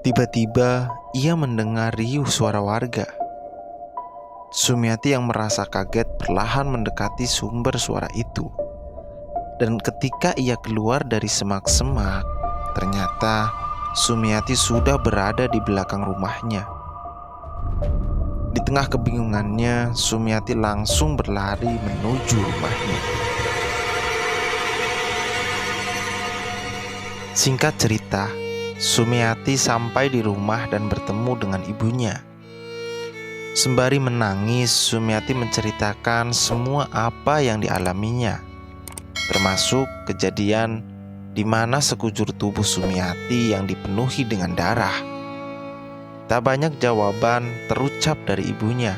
Tiba-tiba ia mendengar riuh suara warga. Sumiati yang merasa kaget perlahan mendekati sumber suara itu. Dan ketika ia keluar dari semak-semak, ternyata Sumiati sudah berada di belakang rumahnya. Di tengah kebingungannya, Sumiati langsung berlari menuju rumahnya. Singkat cerita, Sumiati sampai di rumah dan bertemu dengan ibunya. Sembari menangis, Sumiati menceritakan semua apa yang dialaminya, termasuk kejadian di mana sekujur tubuh Sumiati yang dipenuhi dengan darah. Tak banyak jawaban terucap dari ibunya.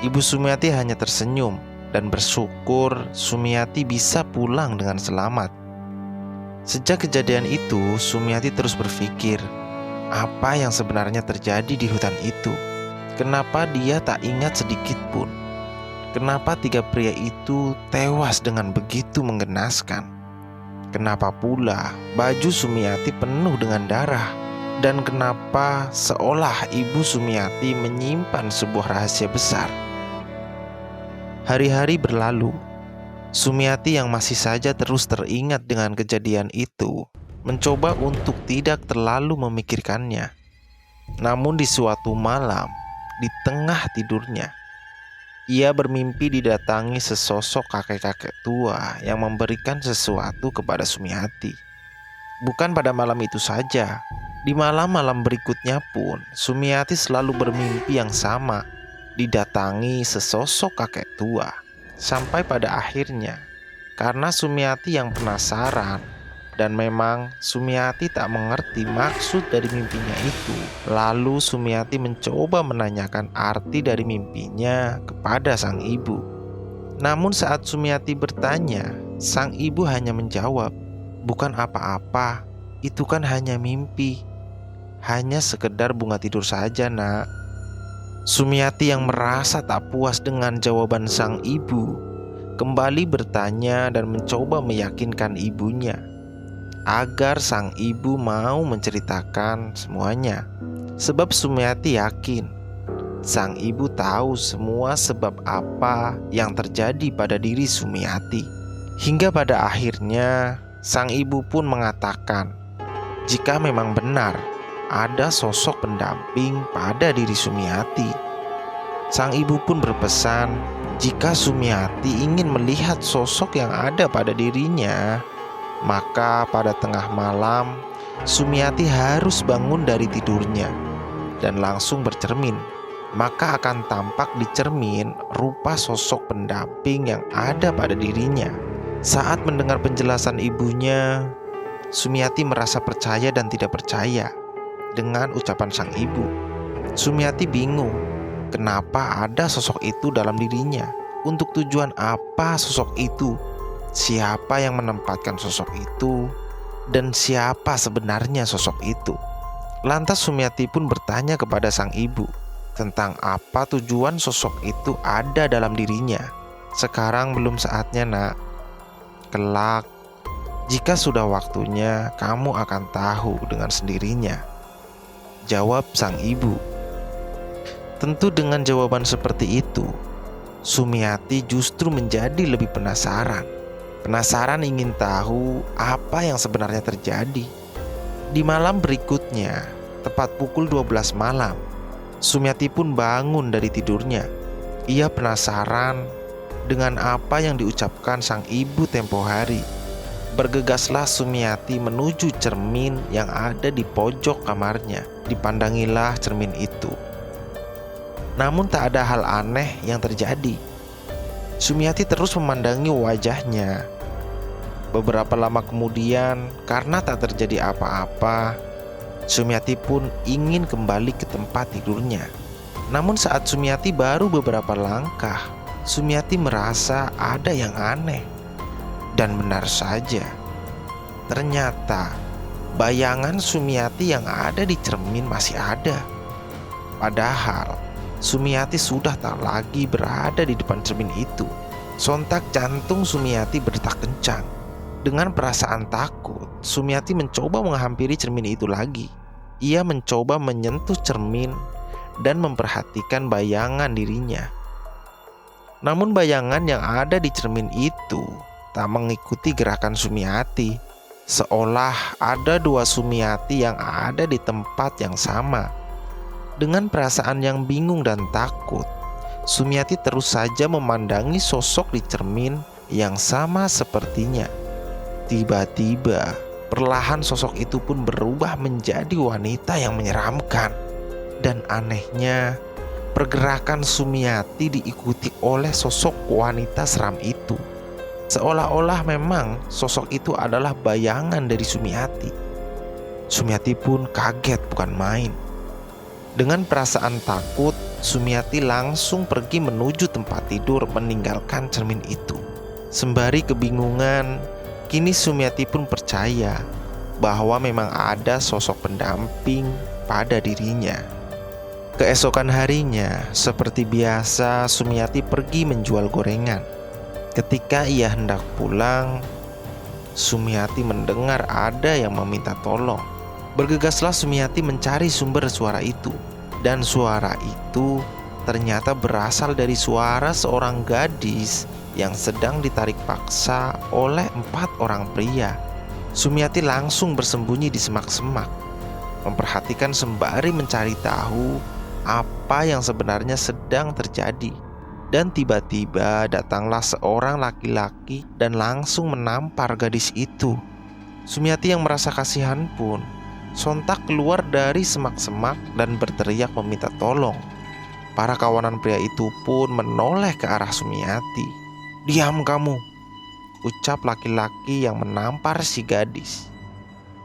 Ibu Sumiati hanya tersenyum dan bersyukur Sumiati bisa pulang dengan selamat. Sejak kejadian itu, Sumiati terus berpikir, apa yang sebenarnya terjadi di hutan itu? Kenapa dia tak ingat sedikit pun? Kenapa 3 pria itu tewas dengan begitu menggenaskan? Kenapa pula baju Sumiati penuh dengan darah? Dan kenapa seolah ibu Sumiati menyimpan sebuah rahasia besar? Hari-hari berlalu. Sumiati yang masih saja terus teringat dengan kejadian itu mencoba untuk tidak terlalu memikirkannya. Namun di suatu malam, di tengah tidurnya, ia bermimpi didatangi sesosok kakek-kakek tua yang memberikan sesuatu kepada Sumiati. Bukan pada malam itu saja, di malam-malam berikutnya pun Sumiati selalu bermimpi yang sama, didatangi sesosok kakek tua. Sampai pada akhirnya, karena Sumiati yang penasaran dan memang Sumiati tak mengerti maksud dari mimpinya itu, lalu Sumiati mencoba menanyakan arti dari mimpinya kepada sang ibu. Namun saat Sumiati bertanya, sang ibu hanya menjawab, "Bukan apa-apa, itu kan hanya mimpi. Hanya sekedar bunga tidur saja, Nak." Sumiati yang merasa tak puas dengan jawaban sang ibu kembali bertanya dan mencoba meyakinkan ibunya agar sang ibu mau menceritakan semuanya. Sebab Sumiati yakin sang ibu tahu semua sebab apa yang terjadi pada diri Sumiati. Hingga pada akhirnya sang ibu pun mengatakan jika memang benar ada sosok pendamping pada diri Sumiati. Sang ibu pun berpesan jika Sumiati ingin melihat sosok yang ada pada dirinya, maka pada tengah malam Sumiati harus bangun dari tidurnya dan langsung bercermin. Maka akan tampak di cermin rupa sosok pendamping yang ada pada dirinya. Saat mendengar penjelasan ibunya, Sumiati merasa percaya dan tidak percaya dengan ucapan sang ibu. Sumiati bingung kenapa ada sosok itu dalam dirinya. Untuk tujuan apa sosok itu? Siapa yang menempatkan sosok itu? Dan siapa sebenarnya sosok itu? Lantas Sumiati pun bertanya kepada sang ibu tentang apa tujuan sosok itu ada dalam dirinya. "Sekarang belum saatnya, Nak. Kelak, jika sudah waktunya, kamu akan tahu dengan sendirinya," jawab sang ibu. Tentu dengan jawaban seperti itu, Sumiati justru menjadi lebih penasaran. Penasaran ingin tahu apa yang sebenarnya terjadi. Di malam berikutnya, tepat pukul 12 malam, Sumiati pun bangun dari tidurnya. Ia penasaran dengan apa yang diucapkan sang ibu tempo hari. Bergegaslah Sumiati menuju cermin yang ada di pojok kamarnya. Dipandangilah cermin itu. Namun tak ada hal aneh yang terjadi. Sumiati terus memandangi wajahnya. Beberapa lama kemudian, karena tak terjadi apa-apa, Sumiati pun ingin kembali ke tempat tidurnya. Namun saat Sumiati baru beberapa langkah, Sumiati merasa ada yang aneh. Dan benar saja, ternyata bayangan Sumiati yang ada di cermin masih ada. Padahal Sumiati sudah tak lagi berada di depan cermin itu. Sontak jantung Sumiati berdetak kencang. Dengan perasaan takut, Sumiati mencoba menghampiri cermin itu lagi. ia mencoba menyentuh cermin dan memperhatikan bayangan dirinya. Namun bayangan yang ada di cermin itu tak mengikuti gerakan Sumiati, seolah ada dua Sumiati yang ada di tempat yang sama. Dengan perasaan yang bingung dan takut, Sumiati terus saja memandangi sosok di cermin yang sama sepertinya. Tiba-tiba, perlahan sosok itu pun berubah menjadi wanita yang menyeramkan. Dan anehnya, pergerakan Sumiati diikuti oleh sosok wanita seram itu. Seolah-olah memang sosok itu adalah bayangan dari Sumiati. Sumiati pun kaget bukan main. Dengan perasaan takut, Sumiati langsung pergi menuju tempat tidur meninggalkan cermin itu. Sembari kebingungan, kini Sumiati pun percaya bahwa memang ada sosok pendamping pada dirinya. Keesokan harinya, seperti biasa, Sumiati pergi menjual gorengan. Ketika ia hendak pulang, Sumiati mendengar ada yang meminta tolong. Bergegaslah Sumiati mencari sumber suara itu. Dan suara itu ternyata berasal dari suara seorang gadis yang sedang ditarik paksa oleh 4 orang pria. Sumiati langsung bersembunyi di semak-semak, memperhatikan sembari mencari tahu apa yang sebenarnya sedang terjadi. Dan tiba-tiba datanglah seorang laki-laki dan langsung menampar gadis itu. Sumiati yang merasa kasihan pun sontak keluar dari semak-semak dan berteriak meminta tolong. Para kawanan pria itu pun menoleh ke arah Sumiati. "Diam kamu," ucap laki-laki yang menampar si gadis.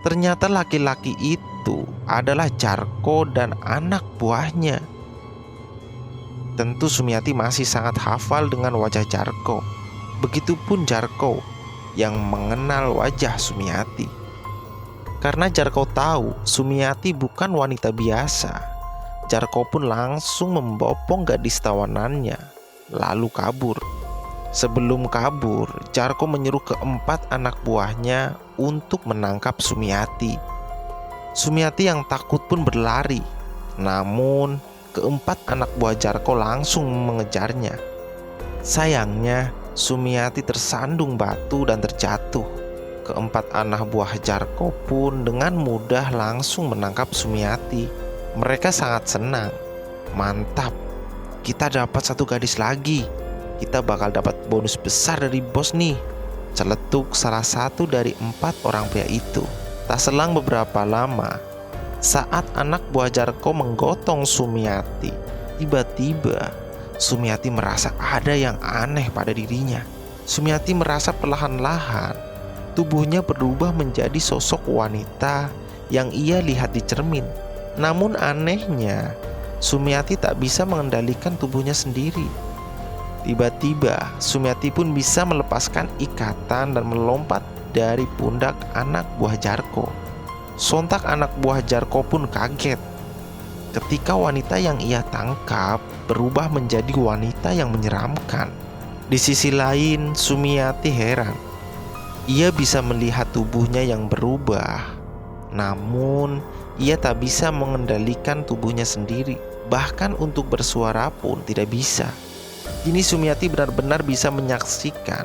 Ternyata laki-laki itu adalah Jarko dan anak buahnya. Tentu Sumiati masih sangat hafal dengan wajah Jarko. Begitupun Jarko yang mengenal wajah Sumiati. Karena Jarko tahu Sumiati bukan wanita biasa, Jarko pun langsung membopong gadis tawanannya, lalu kabur. Sebelum kabur, Jarko menyuruh ke-4 anak buahnya untuk menangkap Sumiati. Sumiati yang takut pun berlari, namun ke-4 anak buah Jarko langsung mengejarnya. Sayangnya, Sumiati tersandung batu dan terjatuh. Ke-4 anak buah Jarko pun dengan mudah langsung menangkap Sumiati. Mereka sangat senang. "Mantap, kita dapat 1 gadis lagi. Kita bakal dapat bonus besar dari bos nih," celetuk salah satu dari 4 orang pria itu. Tak selang beberapa lama, saat anak buah Jarko menggotong Sumiati, tiba-tiba Sumiati merasa ada yang aneh pada dirinya. Sumiati merasa perlahan-lahan tubuhnya berubah menjadi sosok wanita yang ia lihat di cermin. Namun anehnya, Sumiati tak bisa mengendalikan tubuhnya sendiri. Tiba-tiba, Sumiati pun bisa melepaskan ikatan dan melompat dari pundak anak buah Jarko. Sontak anak buah Jarko pun kaget ketika wanita yang ia tangkap berubah menjadi wanita yang menyeramkan. Di sisi lain, Sumiati heran. Ia bisa melihat tubuhnya yang berubah, namun ia tak bisa mengendalikan tubuhnya sendiri. Bahkan untuk bersuara pun tidak bisa. Kini Sumiati benar-benar bisa menyaksikan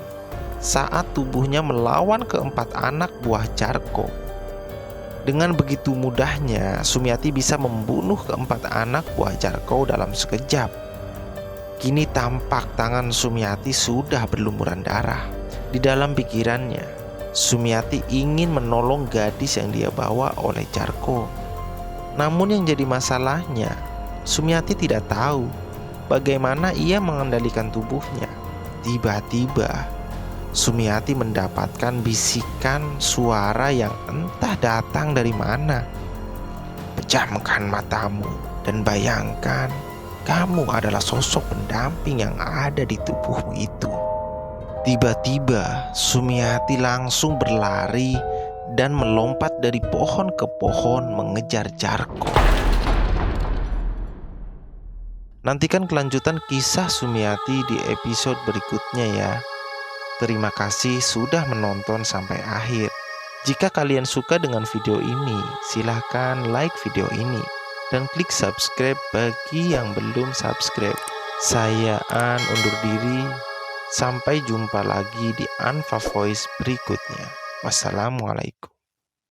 saat tubuhnya melawan ke-4 anak buah Jarko. Dengan begitu mudahnya, Sumiati bisa membunuh ke-4 anak buah Jarko dalam sekejap. Kini tampak tangan Sumiati sudah berlumuran darah. Di dalam pikirannya, Sumiati ingin menolong gadis yang dia bawa oleh Jarko. Namun yang jadi masalahnya, Sumiati tidak tahu bagaimana ia mengendalikan tubuhnya. Tiba-tiba, Sumiati mendapatkan bisikan suara yang entah datang dari mana. "Pejamkan matamu dan bayangkan kamu adalah sosok pendamping yang ada di tubuhmu itu." Tiba-tiba, Sumiati langsung berlari dan melompat dari pohon ke pohon mengejar Jarko. Nantikan kelanjutan kisah Sumiati di episode berikutnya ya. Terima kasih sudah menonton sampai akhir. Jika kalian suka dengan video ini, silahkan like video ini dan klik subscribe bagi yang belum subscribe. Saya An undur diri. Sampai jumpa lagi di Anfa Voice berikutnya. Wassalamualaikum.